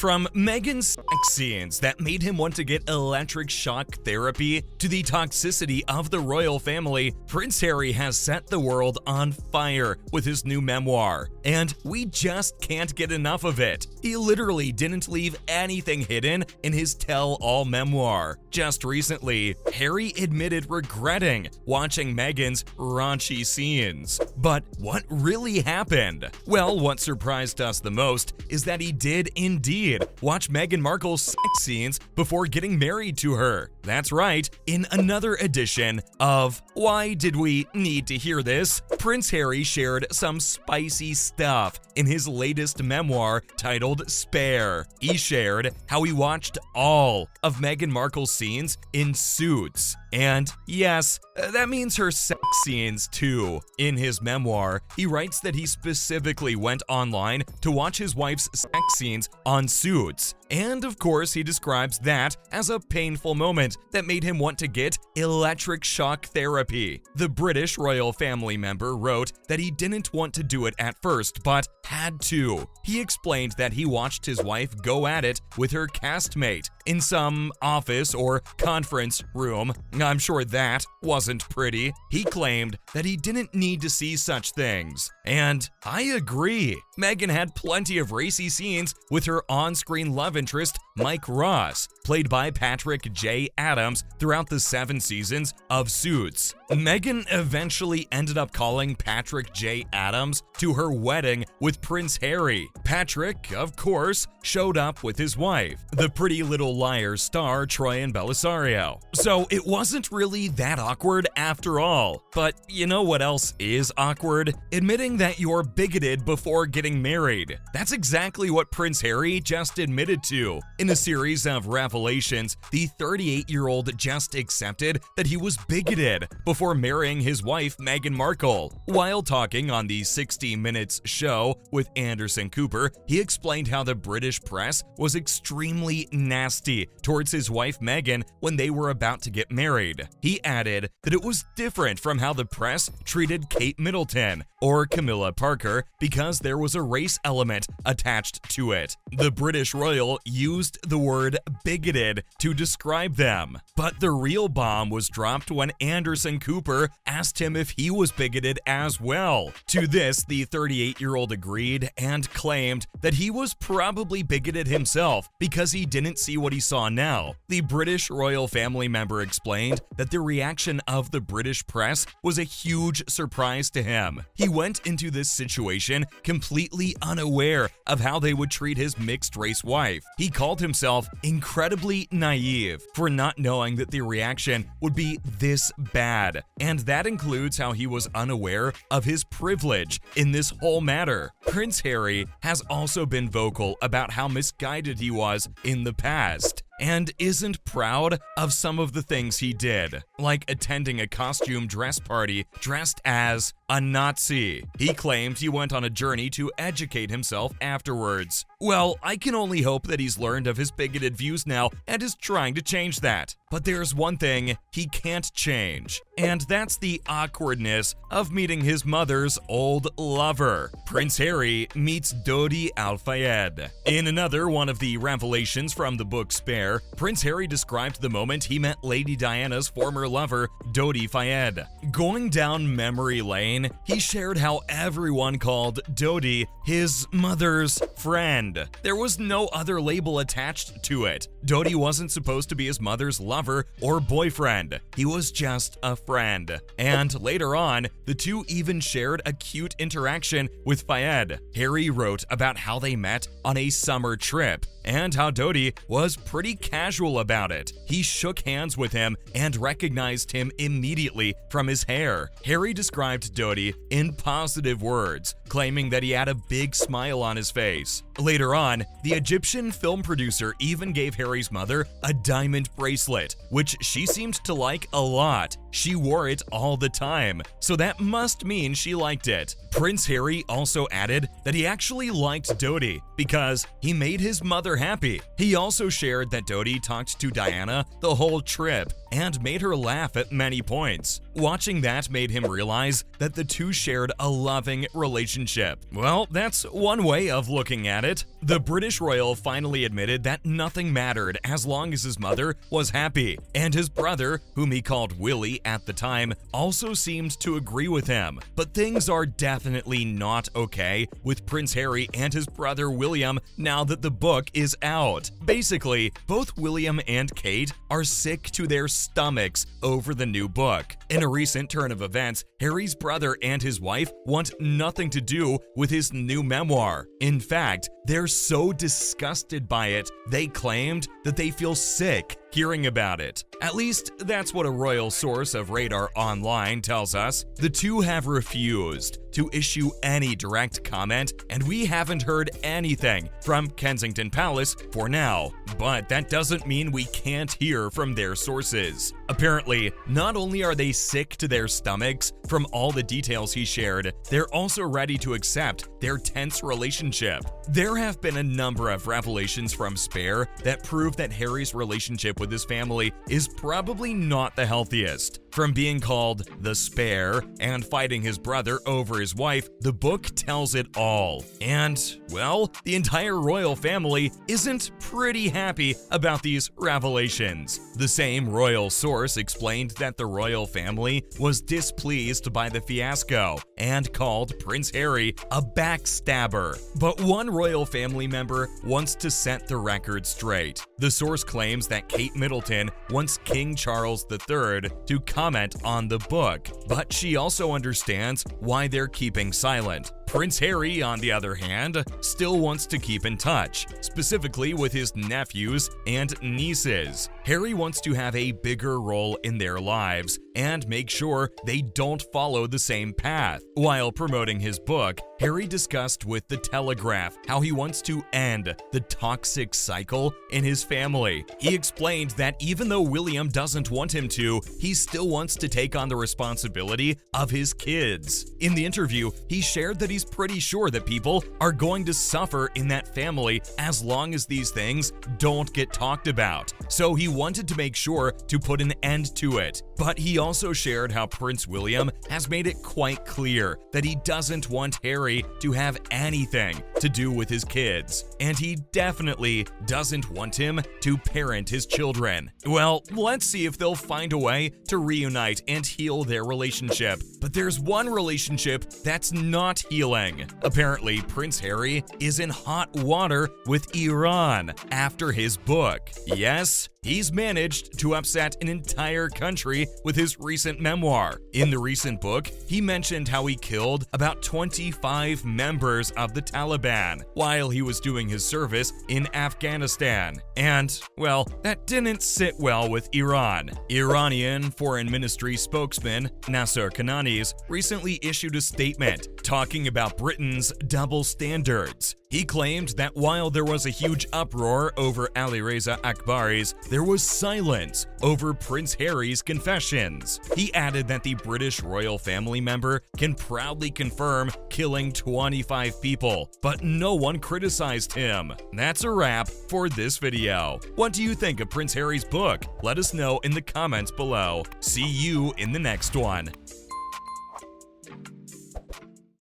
From Meghan's sex scenes that made him want to get electric shock therapy to the toxicity of the royal family, Prince Harry has set the world on fire with his new memoir, and we just can't get enough of it. He literally didn't leave anything hidden in his tell-all memoir. Just recently, Harry admitted regretting watching Meghan's raunchy scenes. But what really happened? Well, what surprised us the most is that he did indeed watch Meghan Markle's sex scenes before getting married to her. That's right, in another edition of Why Did We Need to Hear This?, Prince Harry shared some spicy stuff in his latest memoir titled Spare. He shared how he watched all of Meghan Markle's scenes in Suits. And yes, that means her sex scenes too. In his memoir, he writes that he specifically went online to watch his wife's sex scenes on Suits. And of course, he describes that as a painful moment that made him want to get electric shock therapy. The British royal family member wrote that he didn't want to do it at first, but had to. He explained that he watched his wife go at it with her castmate in some office or conference room. I'm sure that wasn't pretty. He claimed that he didn't need to see such things. And I agree. Meghan had plenty of racy scenes with her on-screen love interest, Mike Ross, played by Patrick J. Adams throughout the 7 seasons of Suits. Meghan eventually ended up calling Patrick J. Adams to her wedding with Prince Harry. Patrick, of course, showed up with his wife, the Pretty Little Liars star Troian Bellisario. So it wasn't really that awkward after all. But you know what else is awkward? Admitting that you're bigoted before getting married. That's exactly what Prince Harry just admitted to. In a series of revelations, the 38-year-old just accepted that he was bigoted before marrying his wife Meghan Markle. While talking on the 60 Minutes show with Anderson Cooper, he explained how the British press was extremely nasty towards his wife Meghan when they were about to get married. He added that it was different from how the press treated Kate Middleton or Camilla Parker because there was a race element attached to it. The British royal used the word bigoted to describe them. But the real bomb was dropped when Anderson Cooper asked him if he was bigoted as well. To this, the 38-year-old agreed and claimed that he was probably bigoted himself because he didn't see what he saw now. The British royal family member explained that the reaction of the British press was a huge surprise to him. He went into this situation completely unaware of how they would treat his mixed-race wife. He called himself incredibly naive for not knowing that the reaction would be this bad, and that includes how he was unaware of his privilege in this whole matter. Prince Harry has also been vocal about how misguided he was in the past, and isn't proud of some of the things he did, like attending a costume dress party dressed as a Nazi. He claimed he went on a journey to educate himself afterwards. Well, I can only hope that he's learned of his bigoted views now and is trying to change that. But there's one thing he can't change, and that's the awkwardness of meeting his mother's old lover. Prince Harry meets Dodi Al-Fayed. In another one of the revelations from the book Spare, Prince Harry described the moment he met Lady Diana's former lover, Dodi Fayed. Going down memory lane, he shared how everyone called Dodi his mother's friend. There was no other label attached to it. Dodi wasn't supposed to be his mother's lover or boyfriend. He was just a friend. And later on, the two even shared a cute interaction with Fayed. Harry wrote about how they met on a summer trip and how Dodi was pretty casual about it. He shook hands with him and recognized him immediately from his hair. Harry described Dodi in positive words, claiming that he had a big smile on his face. Later on, the Egyptian film producer even gave Harry's mother a diamond bracelet, which she seemed to like a lot. She wore it all the time, so that must mean she liked it. Prince Harry also added that he actually liked Dodi because he made his mother happy. He also shared that Dodi talked to Diana the whole trip and made her laugh at many points. Watching that made him realize that the two shared a loving relationship. Well, that's one way of looking at it. The British royal finally admitted that nothing mattered as long as his mother was happy, and his brother, whom he called Willie at the time, also seemed to agree with him. But things are definitely not okay with Prince Harry and his brother William now that the book is out. Basically, both William and Kate are sick to their stomachs over the new book. In a recent turn of events, Harry's brother and his wife want nothing to do with his new memoir. In fact, they're so disgusted by it, they claimed that they feel sick hearing about it. At least, that's what a royal source of Radar Online tells us. The two have refused to issue any direct comment, and we haven't heard anything from Kensington Palace for now. But that doesn't mean we can't hear from their sources. Apparently, not only are they sick to their stomachs from all the details he shared, they're also ready to accept their tense relationship. There have been a number of revelations from Spare that prove that Harry's relationship with his family is probably not the healthiest. From being called the Spare and fighting his brother over his wife, the book tells it all. And, well, the entire royal family isn't pretty happy about these revelations. The same royal source explained that the royal family was displeased by the fiasco and called Prince Harry a backstabber. But one royal family member wants to set the record straight. The source claims that Kate Middleton wants King Charles III to comment on the book, but she also understands why they're keeping silent. Prince Harry, on the other hand, still wants to keep in touch, specifically with his nephews and nieces. Harry wants to have a bigger role in their lives and make sure they don't follow the same path. While promoting his book, Harry discussed with The Telegraph how he wants to end the toxic cycle in his family. He explained that even though William doesn't want him to, he still wants to take on the responsibility of his kids. In the interview, he shared that he's pretty sure that people are going to suffer in that family as long as these things don't get talked about. So he wanted to make sure to put an end to it. But he also shared how Prince William has made it quite clear that he doesn't want Harry to have anything to do with his kids, and he definitely doesn't want him to parent his children. Well, let's see if they'll find a way to reunite and heal their relationship. But there's one relationship that's not healing. Apparently, Prince Harry is in hot water with Iran after his book. Yes, he's managed to upset an entire country with his recent memoir. In the recent book, he mentioned how he killed about 25 members of the Taliban while he was doing his service in Afghanistan. And, well, that didn't sit well with Iran. Iranian Foreign Ministry spokesman Nasser Kananis recently issued a statement talking about Britain's double standards. He claimed that while there was a huge uproar over Alireza Akbari's, there was silence over Prince Harry's confessions. He added that the British royal family member can proudly confirm killing 25 people, but no one criticized him. That's a wrap for this video. What do you think of Prince Harry's book? Let us know in the comments below. See you in the next one.